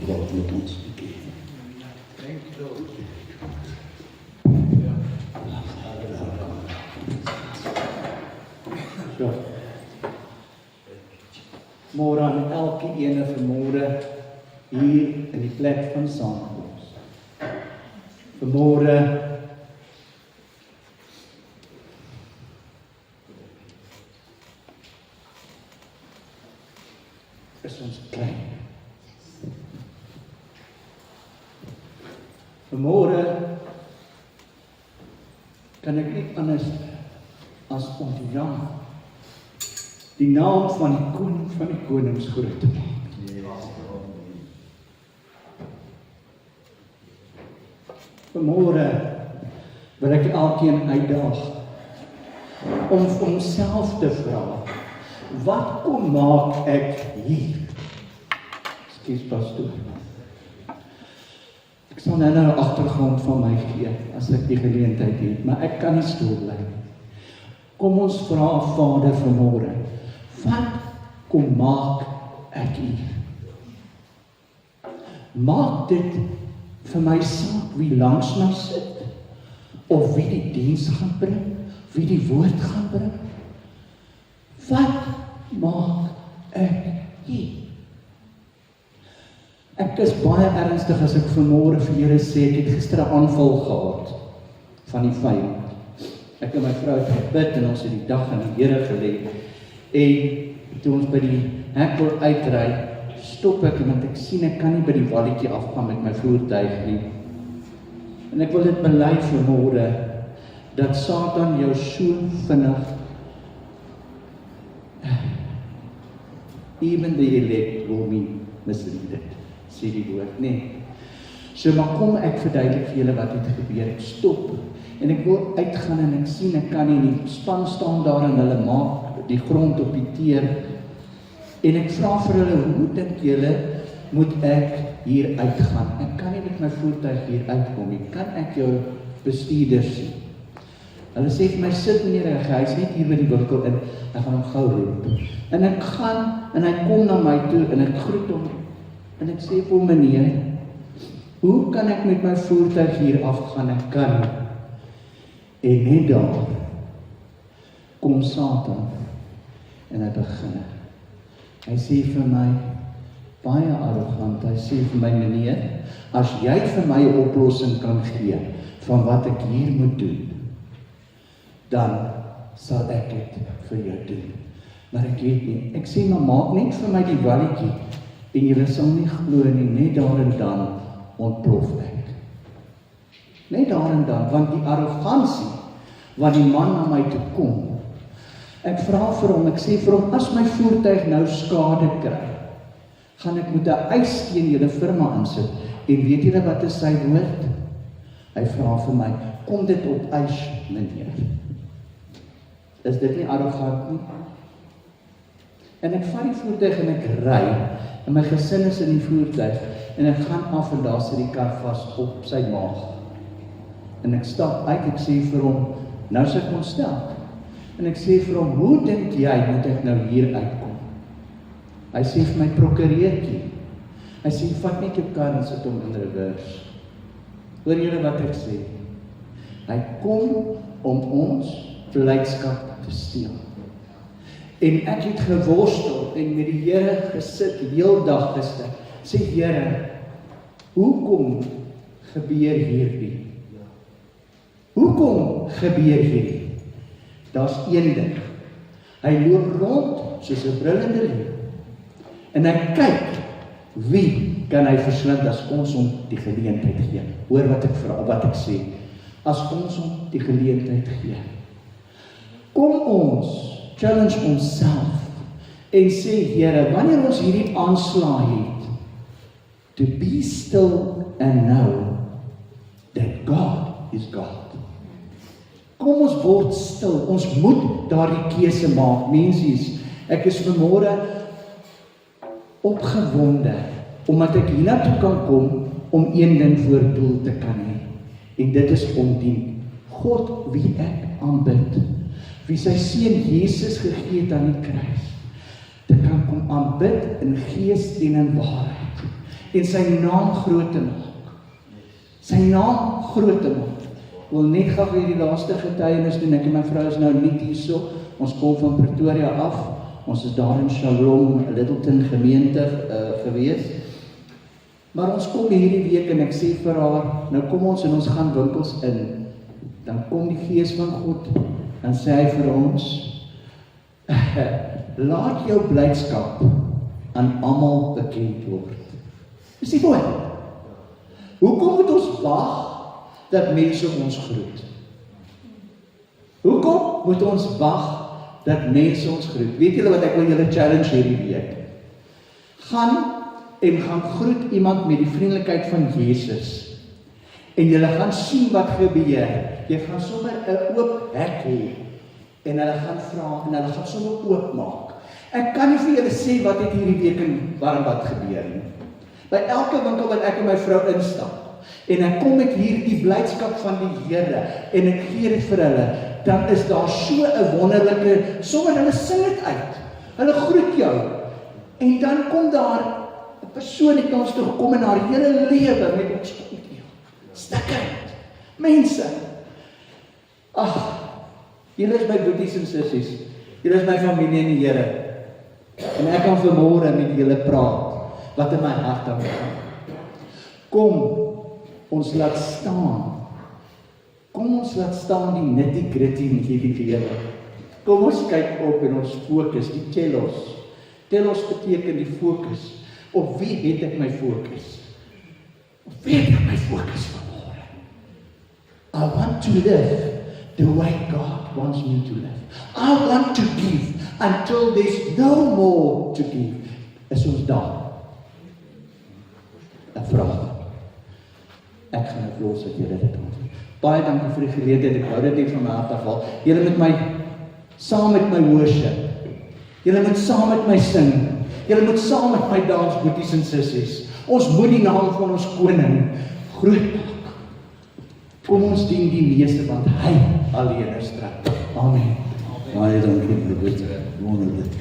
God met ons. So. Môre aan elke ene vanmôre hier in die plek van saamkoms. Vanmôre is ons klein. Vanmôre kan ek nie anders as om die naam van die koning van die konings groot te maak. Vanmôre wil ek elkeen uitdaag om vir homself te vra, wat kom maak ek hier? Ekskuus pastoor. Ek sal nou 'n agtergrond van my gee as ek die geleentheid het, maar ek kan nie stil bly nie. Kom ons vra Vader vanmôre, wat kom maak ek hier? Maak dit vir my saak wie langs my sit, of wie die diens gaan bring, wie die woord gaan bring? Wat maak ek hier? Ek is baie ernstig as ek vanmôre vir julle sê, ek het gister 'n aanval gehad van die vyand. Ek en my vrou het gebid en ons het die dag aan die Here gelê. En toe ons by die hek wil uitry, stop ek want ek sien ek kan nie by die walletjie afgaan met my voertuig nie. En ek wil dit bely vanmôre dat Satan jou so vinnig even the elect will be misleaded, sê die woord, nee. So maar kom ek verduidelik vir julle wat het gebeur. Ek stop en ek wil uitgaan en ek sien ek kan nie, die span staan daar en hulle maak die grond op die teer. En ek vra vir hulle, hoe dink julle moet ek hier uitgaan? Ek kan nie met my voertuig hier uitkom nie. Kan ek jou bestuurder sien? Hulle sê vir my, sit meneer reg, hy is net hier by die winkel in, ek gaan hom gou roep. En ek gaan, en hy kom na my toe, en ek groet hom, en ek sê vir hom, meneer, hoe kan ek met my voertuig hier afgaan? Ek kan nie. En net daar, kom Satan, en hy begin. Hy sê vir my, baie arrogant, hy sê vir my, meneer, as jy vir my 'n oplossing kan gee, van wat ek hier moet doen, dan sal ek dit vir jou doen. Maar ek weet nie, ek sê, maar maak net vir my die walletjie, en julle sal nie glo nie, net daar en dan ontplof ek. Net daar en dan, want die arrogansie, wat die man na my toe kom, ek vra vir hom, ek sê vir hom, as my voertuig nou skade kry, gaan ek met 'n eis teen julle firma insit, en weet julle wat is sy woord? Hy vra vir my, kom dit op eis, meneer? Is dit nie arrogant nie? En ek vat die voertuig en ek ry, en my gesin is in die voertuig, en ek gaan af en daar sit die kar vas op sy maag. En ek stap uit, ek sê vir hom, nou is ek ontstel. En ek sê vir hom, hoe dink jy moet ek nou hier uitkom? Hy sê vir my, prokureertjie. Hy sê, vat net jou kar en sit hom in reverse. Hoor julle wat ek sê? Hy kom om ons blydskap te steel. En ek het geworstel en met die Here gesit heel dag gister. Sê Here, hoekom gebeur hierdie? Hoekom gebeur hierdie? Daar's een ding. Hy loop rond soos 'n brullende leeu. En hy kyk, wie kan hy verslind as ons hom die geleentheid gee? Hoor wat ek vra, wat ek sê. As ons hom die geleentheid gee. Kom ons challenge onsself en sê, Here, wanneer ons hierdie aanslae het, to be still and know that God is God. Kom ons word stil, ons moet daardie keuse maak. Mensies, ek is vanmôre opgewonde, omdat ek hiernatoe kan kom, om een ding voor doel te kan hê. En dit is om die God wie ek aanbid, wie sy seun Jesus gegee het aan die kruis, te kan kom aanbid in gees en in waarheid. en sy naam groot te maak. Sy naam groot te maak. Ek wil net gou weer die laaste getuienis doen. Ek en my vrou is nou nie hierso. Ons kom van Pretoria af. Ons is daar in Shalom, Littleton gemeente gewees. Maar ons kom hierdie week en ek sê vir haar, nou kom ons en ons gaan winkels in. Dan kom die Gees van God, dan sê hy vir ons, laat jou blydskap aan almal bekend word. Dis die woord. Hoekom moet ons wag dat mense ons groet? Hoekom moet ons wag dat mense ons groet? Weet julle wat ek wil julle challenge hierdie week? Gaan groet iemand met die vriendelikheid van Jesus. En julle gaan sien wat gebeur. Jy gaan sommer 'n oop hek hê. En hulle gaan vra en hulle gaan sommer oopmaak. Ek kan nie vir julle sê wat het hierdie week in Warmbad gebeur nie. By elke winkel wat ek en my vrou instap, en ek kom met hierdie blydskap van die Here, en ek gee dit vir hulle, dan is daar so 'n wonderlike, sommer hulle sing dit uit. Hulle groet jou. En dan kom daar 'n persoon het ons toe gekom in haar hele lewe met ons ontmoet. Stikkend. Mense. Ag, julle is my boeties en sissies. Julle is my familie in die Here. En ek kan vanmôre met julle praat wat in my hart aangaan. Kom, ons laat staan. Kom ons laat staan die nitty-gritty in hierdie lewe. Kom ons kyk op en ons fokus, die telos. Telos beteken die fokus. Op wie het ek my fokus? Op wie het ek my fokus vanmôre? I want to live the way God wants me to live. I want to give until there's no more to give. Is ons daar? 'n vraag. Ek gaan dit los dat julle dit doen. Baie dankie vir die geleentheid. Ek hou dit net van my hart af. Julle moet my saam met my worship. Julle moet saam met my sing. Julle moet saam met my dans, boeties en sissies. Ons moet die naam van ons koning groot maak. Kom ons dien die meeste, want hy alleen is trouw. Amen. Baie dankie, Robert. Wonderlik.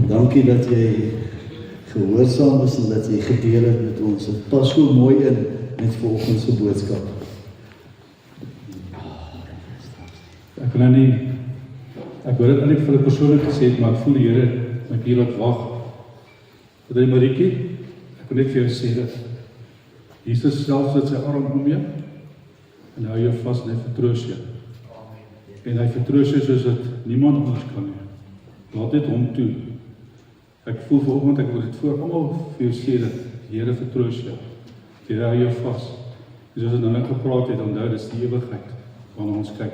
Dankie dat jy gehoorsaam is en dat jy gedeel het met ons. Het pas so mooi in met vanoggend se boodskap. Ek kan nou nie, ek wil dit eintlik vir 'n persoonlik gesê het, maar ek voel die Here my hier laat wag. Wat hy Marietjie, ek wil net vir jou sê dat Jesus self sit sy arm om jou en hou jou vas en hy vertroos jou. En hy vertroos jou soos dat niemand anders kan nie. Laat dit hom toe. Ek voel vanoggend ek wil dit voor almal vir jou sê dat die Here vertroos jou. Hy hou jou vas. En soos ons nou net gepraat het, onthou dis die ewigheid waarna ons kyk,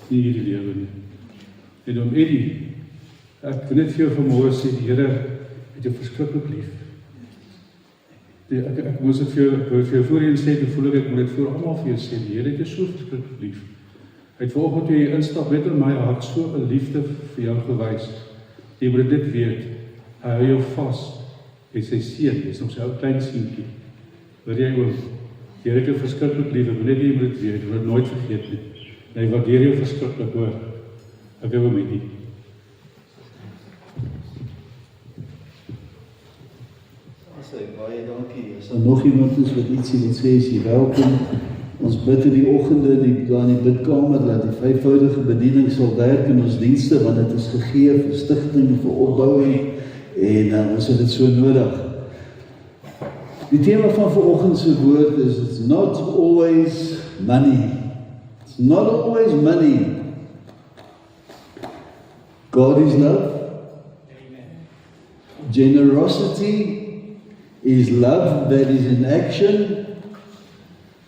nie hierdie lewe nie. En om Eddie, ek wil net vir jou vanmôre sê, die Here het jou verskriklik lief. Ek moes dit vir jou voorheen sê, toe voel ek moet dit voor almal vir jou sê, die Here het jou so verskriklik lief. Hy het vanoggend toe jy instap, net in my hart so 'n liefde vir jou gewys. Jy moet dit weet, hy hou jou vas, en sy seun, hy is nog sy ou klein seentjie. Hoor jy oom, die Here het jou verskriklik lief, ek wil net jy moet dit weet, ek wil dit nooit vergeet nie. En hy waardeer jou verskriklik hoor. Ek hou met die. Baie dankie. As daar nog iemand is wat ietsie wil sê, is jy welkom. Ons bid in die oggende in die bidkamer dat die vyfvoudige bediening sal werk in ons dienste, want dit is gegee vir stigting, vir opbouing en ons het dit so nodig. Die tema van vanoggend se woord is it's not always money. It's not always money. God is love. Generosity is love that is in action.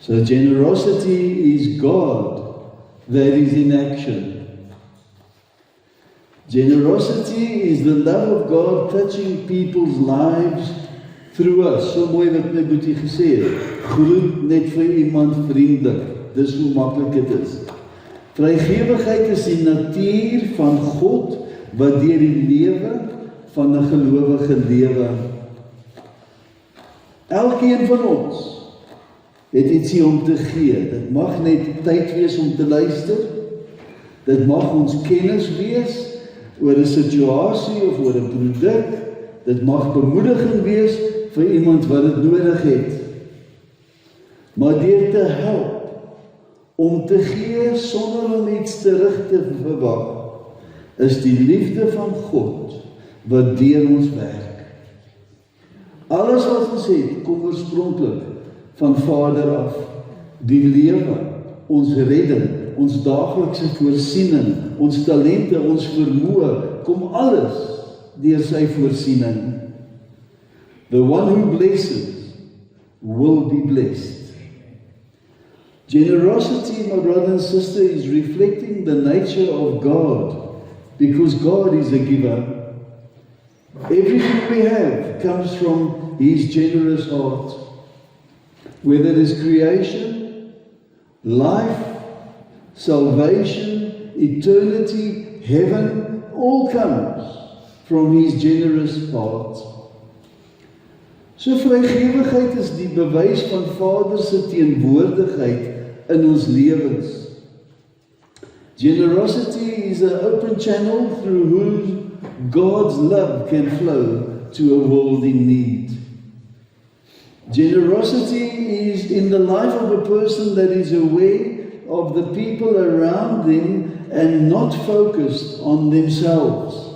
So generosity is God that is in action. Generosity is the love of God touching people's lives through us. So mooi wat my boetie gesê het. Groet net vir iemand vriendelik. Dis hoe maklik dit is. Vrygewigheid is die natuur van God wat deur die lewe van 'n gelowige lewe. Elkeen van ons het ietsie om te gee. Dit mag net tyd wees om te luister. Dit mag ons kennis wees oor 'n situasie of oor 'n produk. Dit mag bemoediging wees vir iemand wat dit nodig het. Maar deur te help, om te gee sonder om iets terug te verwag, is die liefde van God wat deur ons werk. Alles wat ons het, kom oorspronklik van Vader af. Die lewe, ons redding, ons daaglikse voorsiening, ons talente, ons vermoë, kom alles deur sy voorsiening. The one who blesses will be blessed. Generosity, my brother and sister, is reflecting the nature of God, because God is a giver. Everything we have comes from His generous heart. Whether it is creation, life, salvation, eternity, heaven, all comes from His generous heart. So vrygewigheid is die bewys van Vader se teenwoordigheid in ons lewens. Generosity is an open channel through whom God's love can flow to a world in need. Generosity is in the life of a person that is aware of the people around them and not focused on themselves.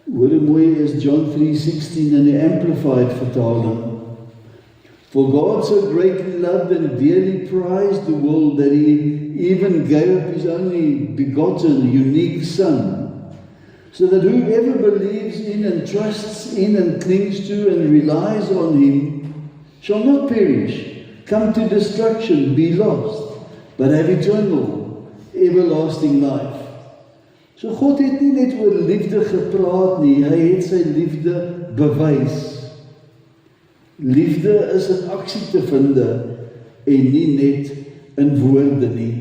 Hoor hoe mooi is John 3:16 in die Amplified vertaling. For God so greatly loved and dearly prized the world that He even gave up His only begotten, unique Son, so that whoever believes in and trusts in and clings to and relies on Him shall not perish, come to destruction, be lost, but have eternal, everlasting life. So God het nie net oor liefde gepraat nie, Hy het sy liefde bewys. Liefde is in aksie te vind en nie net in woorde nie.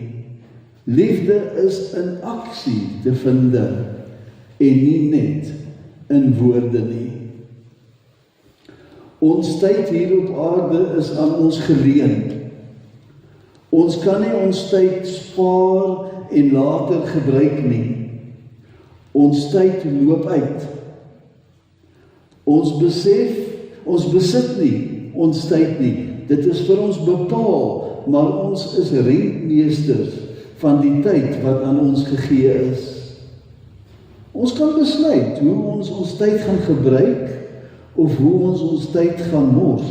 Liefde is in aksie te vind en nie net in woorde nie. Ons tyd hier op aarde is aan ons geleen. Ons kan nie ons tyd spaar en later gebruik nie. Ons tyd loop uit. Ons besef, ons besit nie ons tyd nie. Dit is vir ons bepaal, maar ons is rentmeesters van die tyd wat aan ons gegee is. Ons kan besluit hoe ons tyd gaan gebruik of hoe ons tyd gaan mors.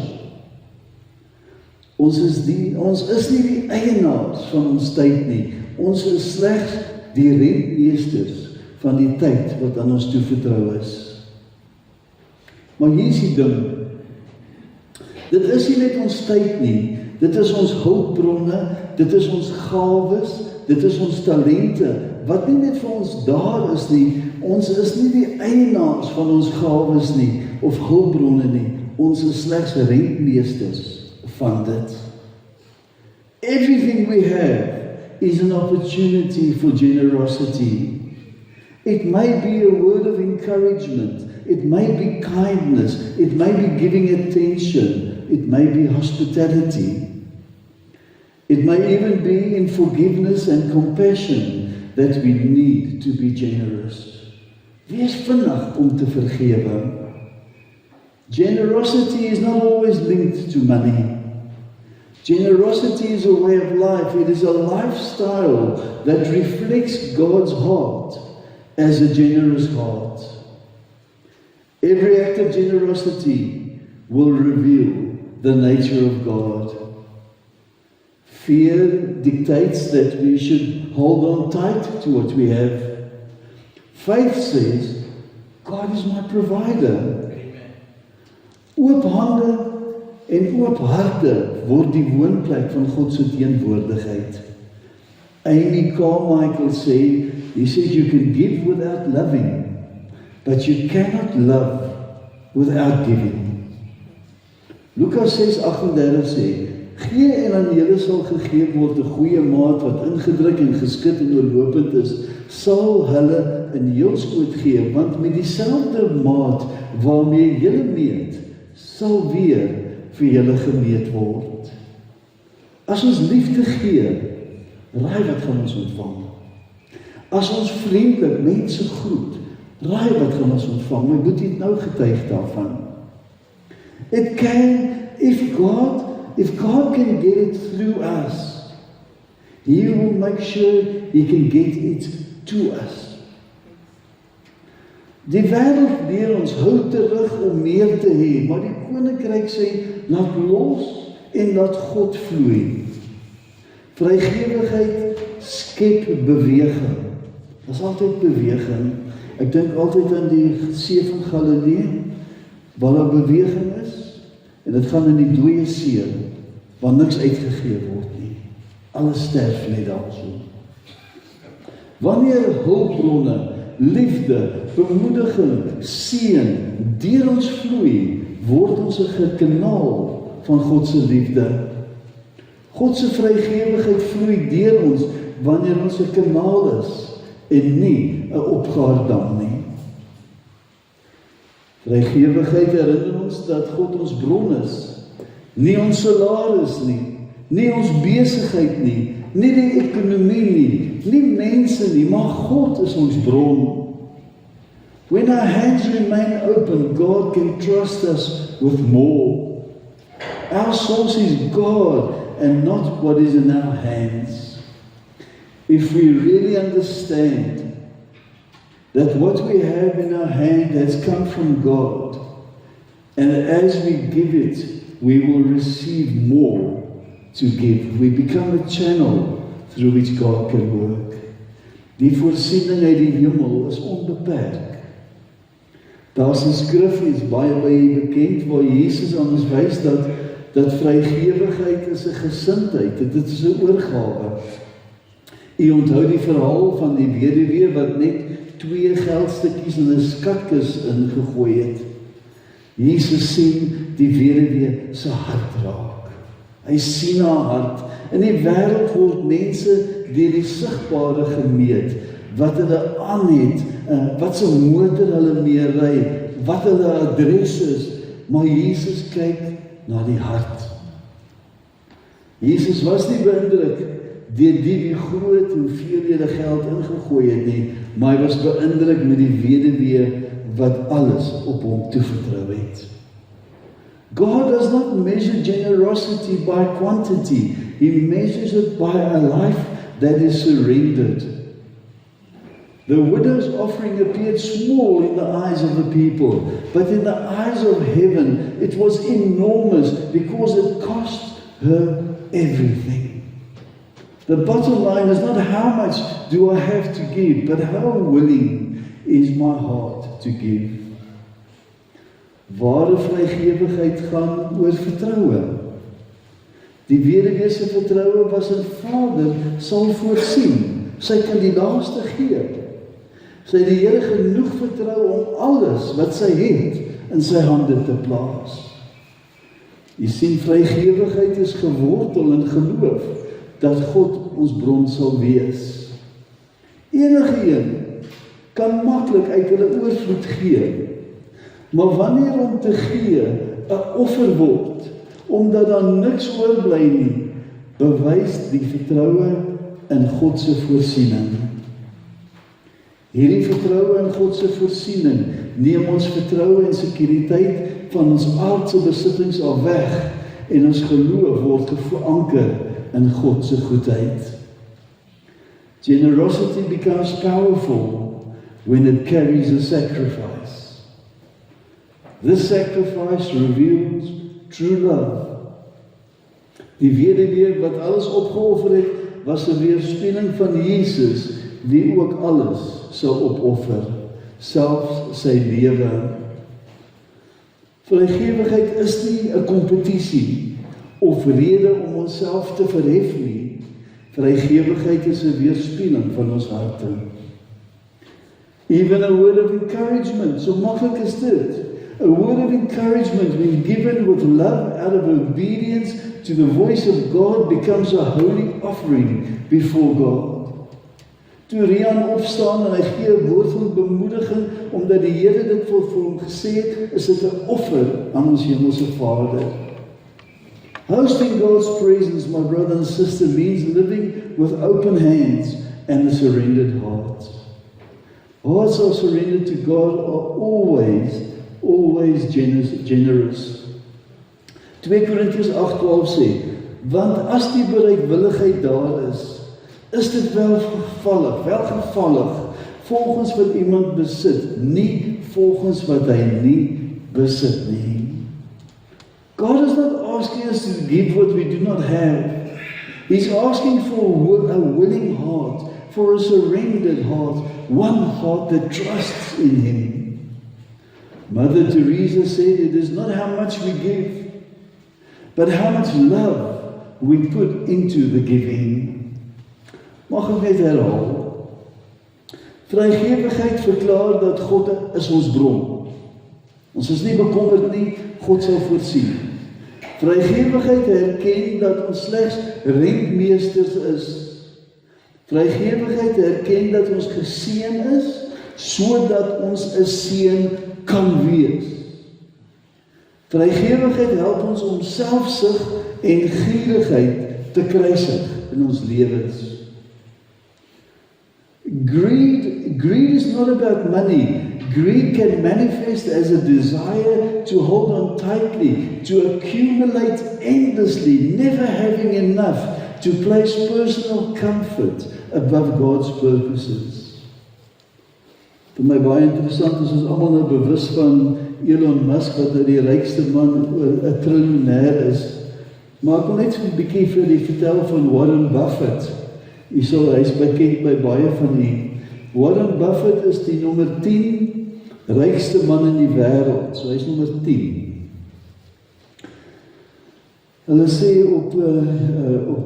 Ons is nie die eienaars van ons tyd nie. Ons is slegs die rentmeesters van die tyd wat aan ons toevertrou is. Maar hier is die ding. Dit is nie net ons tyd nie. Dit is ons hulpbronne, dit is ons gawes, dit is ons talente, wat nie net vir ons daar is nie. Ons is nie die eienaars van ons gawes nie, of hulpbronne nie. Ons is slegs rentmeesters van dit. Everything we have is an opportunity for generosity. It may be a word of encouragement, it may be kindness, it may be giving attention, it may be hospitality. It may even be in forgiveness and compassion that we need to be generous. Wees vinnig om te vergewe. Generosity is not always linked to money. Generosity is a way of life. It is a lifestyle that reflects God's heart as a generous heart. Every act of generosity will reveal the nature of God. Fear dictates that we should hold on tight to what we have. Faith says, God is my provider. Oop hande en oop harte word die woonplek van God se teenwoordigheid. Amy Carmichael sê, he says you can give without loving, but you cannot love without giving. Lukas 6:38 sê, gee en aan julle sal gegee word 'n goeie maat wat ingedruk en geskit en oorlopend is, sal hulle in heel skoot gee, want met dieselfde maat waarmee julle meet, sal weer vir julle gemeet word. As ons liefde gee, raai wat gaan ons ontvang. As ons vriendelik mense groet, raai wat gaan ons ontvang. My boetie het nou getuig daarvan. It can, if God can get it through us, He will make sure He can get it to us. Die wêreld leer ons hou terug om meer te hê, maar die koninkryk sê, laat los en laat God vloei. Vrygewigheid skep beweging. Daar's altyd beweging. Ek dink altyd aan die see van Galilee, waar daar beweging is, en dit gaan in die dooie see, waar niks uitgegee word nie. Alles sterf net daarso. Wanneer hulpbronne, liefde, bemoediging, seën deur ons vloei, word ons 'n kanaal van God se liefde. God se vrygewigheid vloei deur ons wanneer ons 'n kanaal is en nie 'n opgaardam nie. Vrygewigheid herinner ons dat God ons bron is, nie ons salaris nie ons besigheid nie die ekonomie nie mense nie, maar God is ons bron. When our hands remain open, God can trust us with more. Our source is God and not what is in our hands. If we really understand that what we have in our hand has come from God, and as we give it, we will receive more to give. We become a channel through which God can work. Die voorsiening uit die hemel is onbeperk. Daar's 'n skrifgie, baie bekend, waar Jesus aan ons wys dat vrygewigheid is 'n gesindheid, dit is 'n oorgawe. U onthou die verhaal van die weduwee wat net 2 geldstukkies in 'n skatkis ingegooi het. Jesus sien die weduwee se hart raak. Hy sien haar hart. In die wêreld word mense deur die sigbare gemeet, wat hulle aan het, wat se motor hulle mee ry, wat hulle adres is, maar Jesus kyk na die hart. Jesus was nie beïndruk deur die groot hoeveelhede geld ingegooi het nie, maar hy was beïndruk met die weduwee wat alles op hom toevertrou het. God does not measure generosity by quantity. He measures it by a life that is surrendered. The widow's offering appeared small in the eyes of the people, but in the eyes of heaven it was enormous because it cost her everything. The bottom line is not how much do I have to give, but how willing is my heart to give. Ware vrygewigheid gaan oor vertroue. Die weduwee se vertroue was in Vader sal voorsien. Sy kan die laaste gee. Sy het die Here genoeg vertrou om alles wat sy het in sy hande te plaas. Jy sien, vrygewigheid is gewortel in geloof dat God ons bron sal wees. Enige een kan maklik uit hulle oorvloed gee, maar wanneer om te gee 'n offer word, omdat daar niks oorbly nie, bewys die vertroue in God se voorsiening. Hierdie vertroue in God se voorsiening neem ons vertroue en sekuriteit van ons aardse besittings af weg en ons geloof word geanker in God se goedheid. Generosity becomes powerful when it carries a sacrifice. This sacrifice reveals true love. Die weduwee wat alles opgeoffer het, was 'n weerspieëling van Jesus, wie ook alles sou opoffer, selfs sy lewe. Vrygewigheid is nie 'n kompetisie of rede om onsself te verhef nie. Vrygewigheid is 'n weerspieëling van ons harte. Even a word of encouragement, so maklik is dit. A word of encouragement when given with love out of obedience to the voice of God becomes a holy offering before God. Toe Rian opstaan en hy gee 'n woord van bemoediging omdat die Here dit vir hom gesê het, is dit 'n offer aan ons hemelse Vader. Hosting God's presence, my brother and sister, means living with open hands and a surrendered heart. Hearts are surrendered to God are always generous. 2 Korintiërs 8:12 sê, want as die bereidwilligheid daar is dit welgevallig, volgens wat iemand besit, nie volgens wat hy nie besit nie. God is not asking us to give what we do not have. He's asking for a willing heart, for a surrendered heart, one heart that trusts in Him. Mother Teresa said, it is not how much we give, but how much love we put into the giving. Mag ek net herhaal? Vrygewigheid verklaar dat God is ons bron. Ons is nie bekommerd nie, God sal voorsien. Vrygewigheid erken dat ons slegs rentmeesters is. Vrygewigheid erken dat ons geseën is, sodat ons 'n seën kan wees. Vrygewigheid help ons om selfsug en gierigheid te kruisig in ons lewens. Greed is not about money. Greed can manifest as a desire to hold on tightly, to accumulate endlessly, never having enough, to place personal comfort above God's purposes. Vir my baie interessant is ons almal nou bewus van Elon Musk, wat die rykste man, 'n triljoenêr is. Maar ek wil net 'n bietjie vir julle vertel van Warren Buffett. Hy's bekend by baie van u. Warren Buffett is die nommer 10 rykste man in die wêreld. So hy's nommer 10. Hulle sê op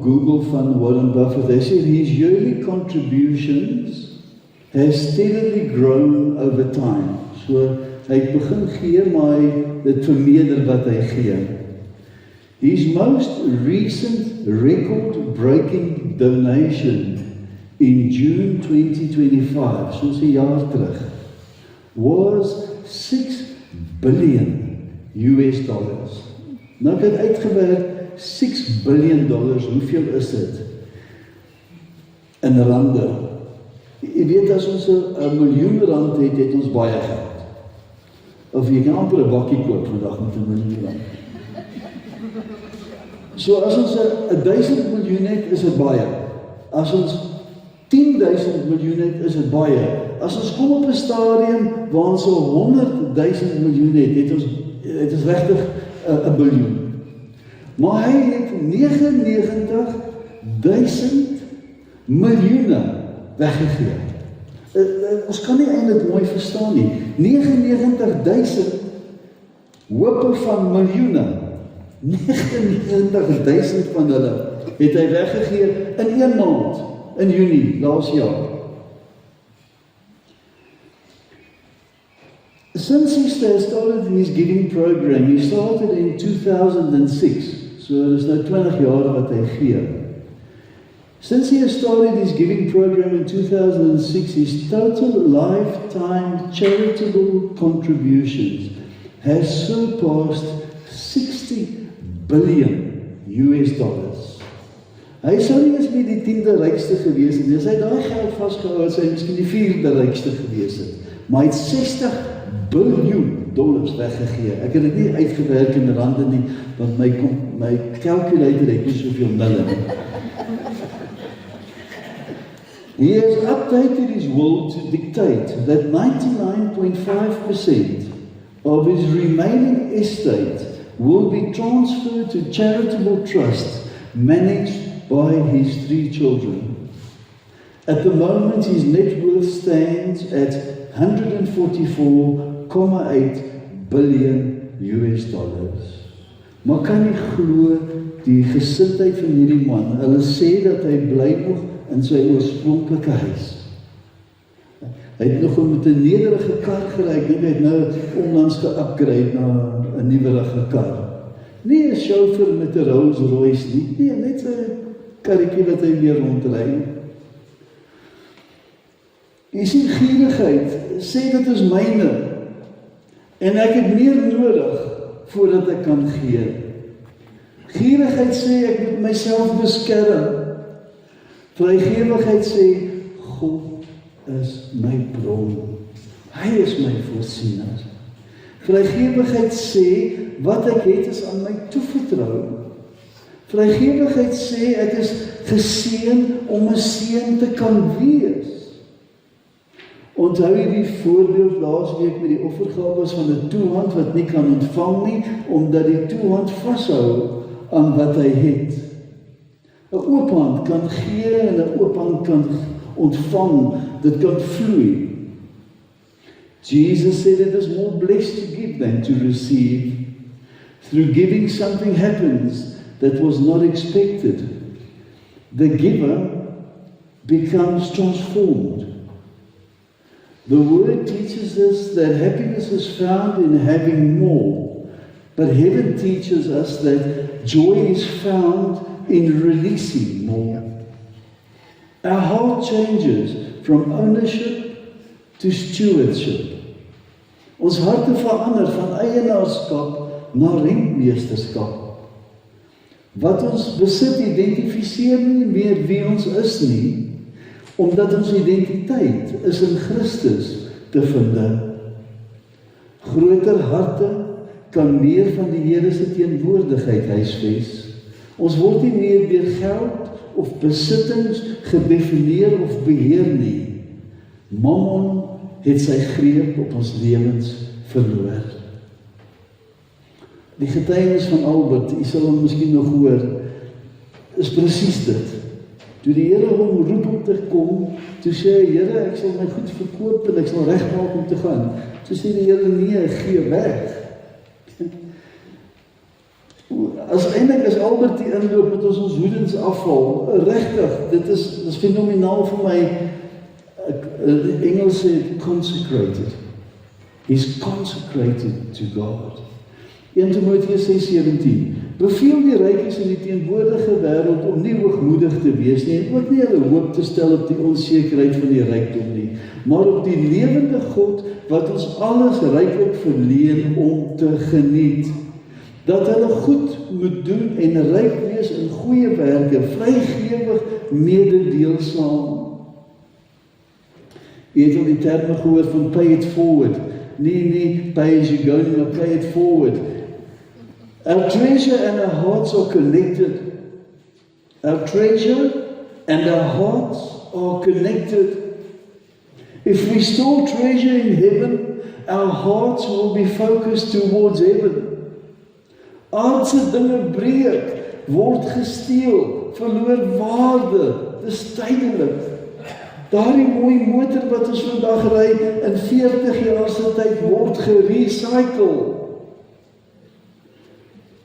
Google van Warren Buffett, hy sê his yearly contributions has steadily grown over time. So hy het begin gee, maar hy het vermeerder wat hy gee. His most recent record-breaking donation in June 2025, soos 'n jaar terug, was $6 billion. Nou ek het uitgewerk, $6 billion, hoeveel is dit? In rande. Jy weet, as ons 'n miljoen rand het ons baie geld. Of jy kan amper 'n bakkie koop vandag met 'n miljoen rand. So as ons 1,000 miljoen het, is dit baie. As ons 10,000 miljoen het, is dit baie. As ons kom op 'n stadium waar ons 100,000 miljoen het ons regtig 'n biljoen. Maar hy het 99,000 miljoene weggegee. Ons kan nie eintlik mooi verstaan nie. 99,000 hope van miljoene. 99,000 van hulle het hy weggegee in 1 maand, in Junie laas jaar. Since he started his giving program, he started in 2006, so dit is nou 20 jaar wat hy gee. Since he started his giving program in 2006, his total lifetime charitable contributions has surpassed $60 billion. Hy sou nie eens nie die 10de rykste gewees het, as hy daai geld vasgehou het, sy miskien die 4de rykste gewees het, maar hy het $60 biljoen weggegee. Ek het dit nie uitgewerk in rande nie, want my calculator het nie soveel nulle nie. He has updated his will to dictate that 99.5% of his remaining estate will be transferred to charitable trusts managed by his 3 children. At the moment, his net worth stands at $144.8 billion. Maar kan jy glo die gesindheid van hierdie man? Hulle sê dat hy bly nog in sy oorspronklike huis. Hy het nog met 'n nederige kar gery, hy het nou onlangs ge-upgrade na 'n nuwerige kar. Nie 'n chauffeur met 'n Rolls Royce nie, net 'n karretjie wat hy weer rondry. Jy sien, gierigheid sê dit is myne en ek het meer nodig voordat ek kan gee. Gierigheid sê ek moet myself beskerm. Vrygewigheid sê God is my bron. Hy is my voorsiener. Vrygewigheid sê, wat ek het is aan my toevertrou. Vrygewigheid sê, ek is geseën om 'n seën te kan wees. Onthou jy die voorbeeld laasweek met die offergawes van 'n toehand wat nie kan ontvang nie, omdat die toehand vashou aan wat hy het. 'n Oop hand kan gee en 'n oop hand kan ontvang, dit kan vloei. Jesus said it is more blessed to give than to receive. Through giving something happens that was not expected. The giver becomes transformed. The word teaches us that happiness is found in having more, but heaven teaches us that joy is found in releasing more. Our heart changes from ownership to stewardship. Ons harte verander van eienaarskap na rentmeesterskap. Wat ons besit identifiseer nie meer wie ons is nie, omdat ons identiteit is in Christus te vind. Groter harte kan meer van die Here se teenwoordigheid huisves. Ons word nie meer deur geld of besittings gedefinieer of beheer nie. Mammon het sy greep op ons lewens verloor. Die getuienis van Albert, u sal hom miskien nog hoor, is presies dit. Toe die Here hom roep om te kom, toe sê hy, Here, ek sal my goed verkoop en ek sal regmaak om te gaan. Toe sê die Here, nee, gee weg. Eintlik is Albert die inloop met ons hoedens afval. Regtig, dit is fenomenaal vir my. Die Engels sê consecrated. He's consecrated to God. 1 Timoteus 6:17. Beveel die rykes in die teenwoordige wêreld om nie hoogmoedig te wees nie en ook nie hulle hoop te stel op die onsekerheid van die rykdom nie, maar op die lewende God wat ons alles ryklik verleen om te geniet. Dat hulle goed moet doen en ryk wees in goeie werke, vrygewig mededeelsaam. Jy het al die terme gehoor van pay it forward. Nie pay as you go, maar pay it forward. Our treasure and our hearts are connected. Our treasure and our hearts are connected. If we store treasure in heaven, our hearts will be focused towards heaven. Aardse dinge breek, word gesteel, verloor waarde, dis tydelik. Daardie mooi motor wat ons vandag ry, in 40 jaar se tyd word gerecycle.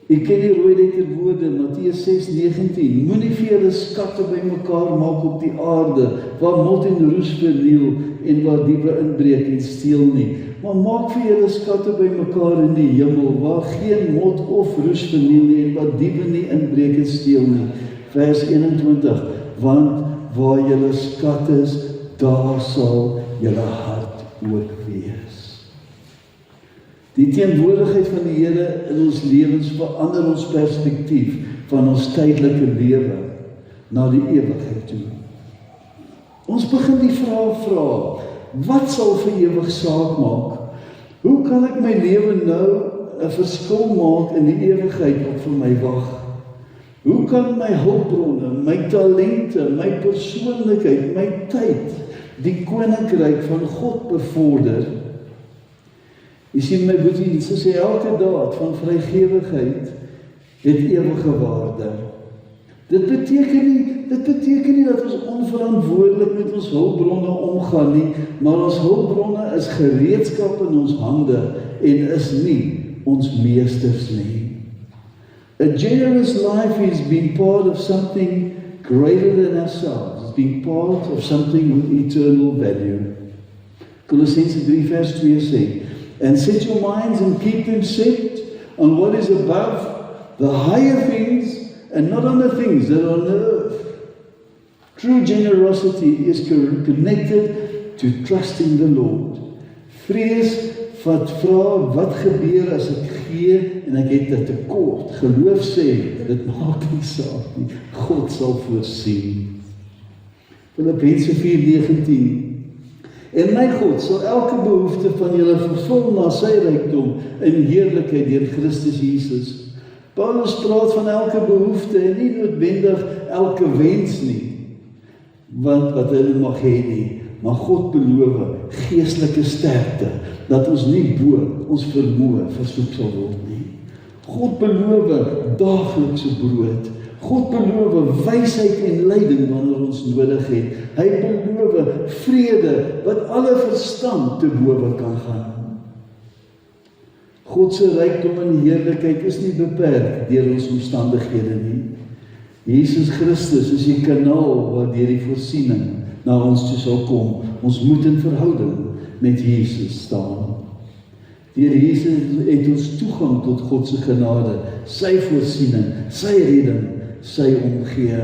Ek ken die rooi letter woorde, Matteus 6:19, moenie vir julle skatte bymekaar maak op die aarde, waar mot en roes verniel en waar diewe inbreek en steel nie, maar maak vir julle skatte bymekaar in die hemel, waar geen mot of roes verniel nie en waar diewe nie inbreek en steel nie. Vers 21, want waar julle skat is, daar sal julle hart ook wees. Die teenwoordigheid van die Here in ons lewens verander ons perspektief van ons tydelike lewe na die ewigheid toe. Ons begin die vraag vra, wat sal vir ewig saak maak? Hoe kan ek my lewe nou 'n verskil maak in die ewigheid wat vir my wag? Hoe kan my hulpbronne, my talente, my persoonlikheid, my tyd, die koninkryk van God bevorder? Jy sien my boetie, so sê elke daad van vrygewigheid het ewige waarde. Dit beteken nie dat ons onverantwoordelik met ons hulpbronne omgaan nie, maar ons hulpbronne is gereedskap in ons hande en is nie ons meesters nie. A generous life is being part of something greater than ourselves. It's being part of something with eternal value. Colossense 3 vers 2 sê, and set your minds and keep them set on what is above, the higher things, and not on the things that are on the earth. True generosity is connected to trusting the Lord. Vrees wat vra, wat gebeur as ek gee en ek het 'n tekort? Geloof sê, dit maak nie saak nie. God sal voorsien. Filippense 4:19. En my God sal elke behoefte van julle vervul na sy rykdom in heerlikheid deur Christus Jesus. Paulus praat van elke behoefte en nie noodwendig elke wens nie, want wat hulle mag hê nie, maar God beloof geestelike sterkte, dat ons nie bo ons vermoë versoek sal word nie. God beloof daaglikse brood. God beloof wysheid en leiding wanneer ons nodig het. Hy beloof vrede wat alle verstand te bowe kan gaan. God se rykdom en heerlikheid is nie beperk deur ons omstandighede nie. Jesus Christus is die kanaal waardeur die voorsiening na ons toe sal kom. Ons moet in verhouding met Jesus staan. Deur Jesus het ons toegang tot God se genade, sy voorsiening, sy redding, sy omgee.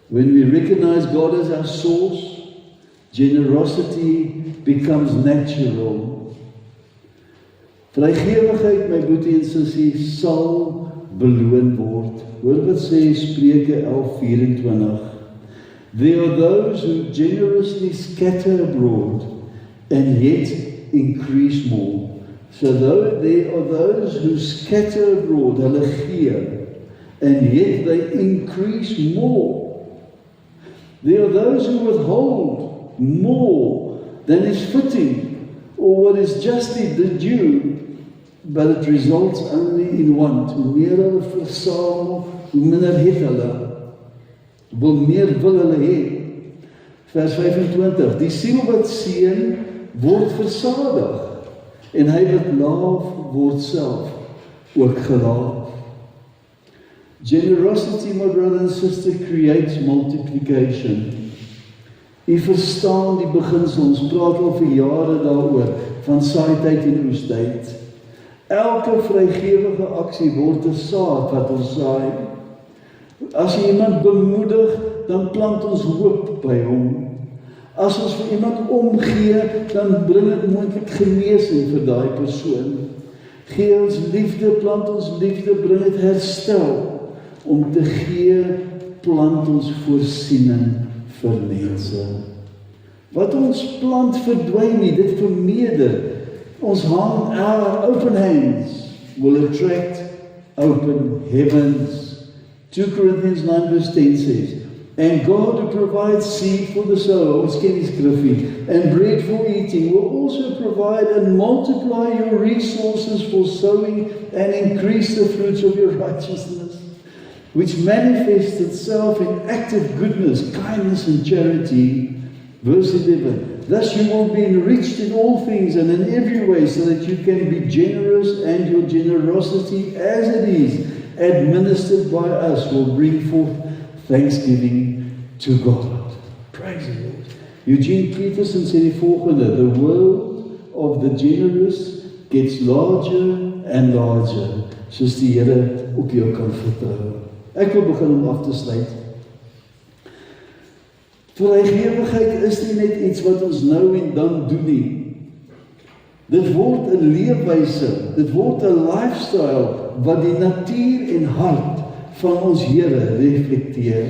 When we recognize God as our source, generosity becomes natural. Vrygewigheid, my boetie en sussie, sal beloon word. Hoor wat sê Spreuke 11:24. There are those who generously scatter abroad and yet increase more. So there are those who scatter abroad, hulle gee, and yet they increase more. There are those who withhold more than is fitting, or what is justly due, but it results only in want. Hoe meer hulle versamel, hoe minder het hulle. Hoe meer wil hulle hê. Vers 25, die siel wat seën, word versadig, en hy wat laaf, word self ook gelaaf. Generosity, my brother and sister, creates multiplication. U verstaan die beginsel, ons praat al vir jare daaroor, van saaityd en oestyd. Elke vrygewige aksie word 'n saad wat ons saai. As jy iemand bemoedig, dan plant ons hoop by hom. As ons vir iemand omgee, dan bring dit moontlik genesing vir daai persoon. Gee ons liefde, plant ons liefde, bring dit herstel. Om te gee, plant ons voorsiening vir mense. Wat ons plant verdwyn nie, dit vermeerder. Ons hang our open hands will attract open heavens. 2 Corinthians 9:10 says, and God who provides seed for the sower, ons ken die skrifgie, and bread for eating, will also provide and multiply your resources for sowing and increase the fruits of your righteousness, which manifests itself in active goodness, kindness and charity. Verse 11, thus you will be enriched in all things and in every way, so that you can be generous, and your generosity as it is administered by us will bring forth thanksgiving to God. Praise the Lord. Eugene Peterson sê die volgende, the world of the generous gets larger and larger, soos die Here op jou kan vertrou. Ek wil begin om af te sluit. Vrygewigheid is nie net iets wat ons nou en dan doen nie. Dit word 'n leefwyse, dit word 'n lifestyle wat die natuur en hart van ons Here reflekteer.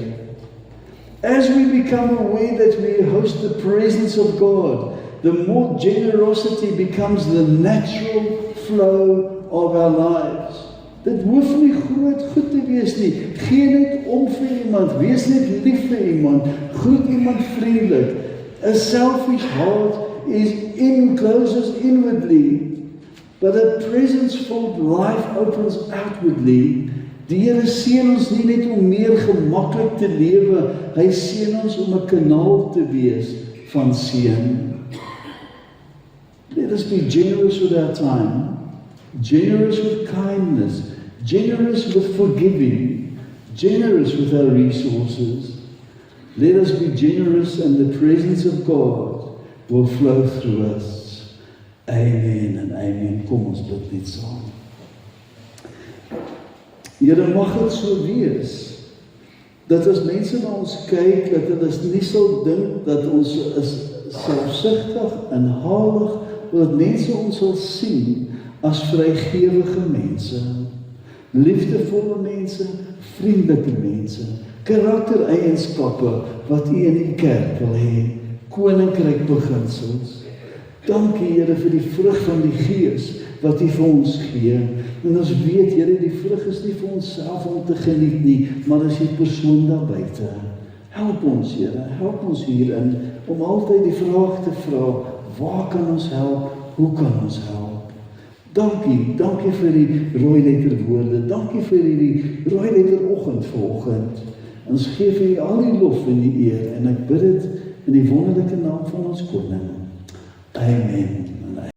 As we become aware that we host the presence of God, the more generosity becomes the natural flow of our lives. Dit hoef nie groot goed te wees nie. Gee net om vir iemand, wees net lief vir iemand, groet iemand vriendelik. A selfish heart is closes inwardly, but a presence-filled life opens outwardly. Die Here seën ons nie net om meer gemaklik te lewe, hy seën ons om 'n kanaal te wees van seën. Let us be generous with our time, generous with kindness, generous with forgiving, generous with our resources. Let us be generous, and the presence of God will flow through us. Amen and amen. Kom ons bid net saam. Here, mag dit so wees, dat as mense na ons kyk, dat hulle nie sal dink dat ons is selfsugtig en halig, maar dat mense ons sal sien as vrygewige mense, liefdevolle mense, vriendelike mense, karaktereienskappe wat U in die kerk wil hê. koninkryk beginsels. Dankie Here vir die vrug van die Gees wat U vir ons gee. En ons weet Here, die vrug is nie vir onsself om te geniet nie, maar is die persoon daar buite. Help ons Here, help ons hierin om altyd die vraag te vra, waar kan ons help? Hoe kan ons help? Dankie vir die rooi letter woorde, dankie vir die rooi letter oggend vanoggend. Ons gee vir U al die lof en die eer en ek bid dit in die wonderlike naam van ons koning. Amen.